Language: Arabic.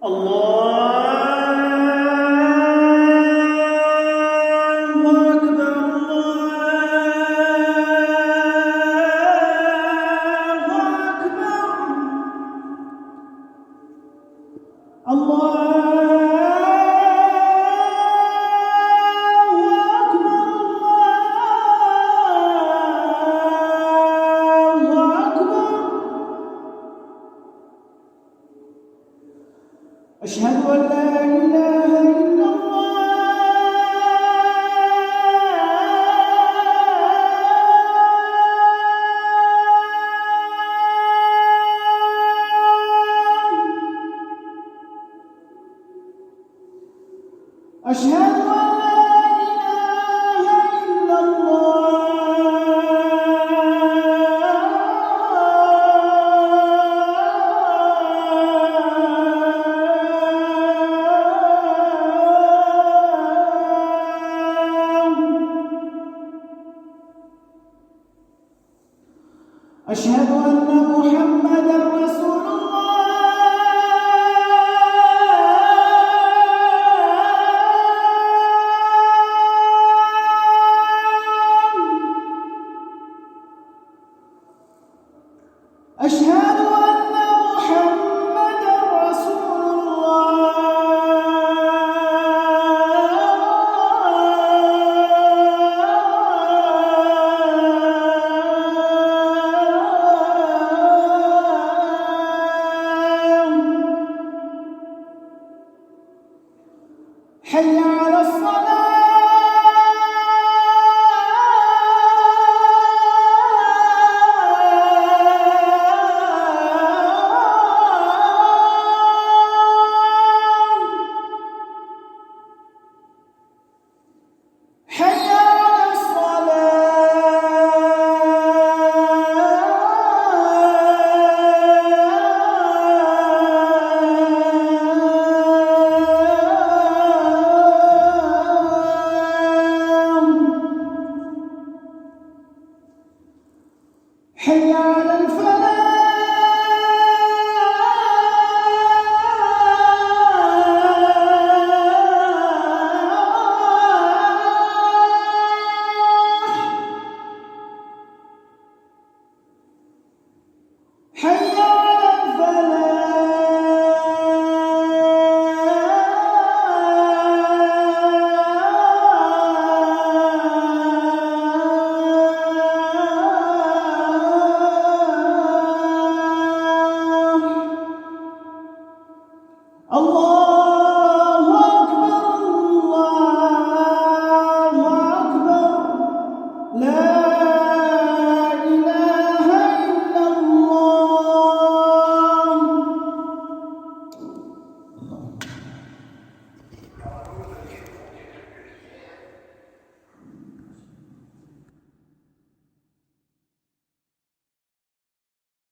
الله أكبر الله أكبر. أشهد أن لا إله إلا الله. أشهد أن لا إله إلا الله. أشهد أن محمدًا رسول الله. أشهد أن محمدًا رسول الله. حي على الصلاة. حي على الصلاة. حي على الفلاح. حي على الفلاح. الله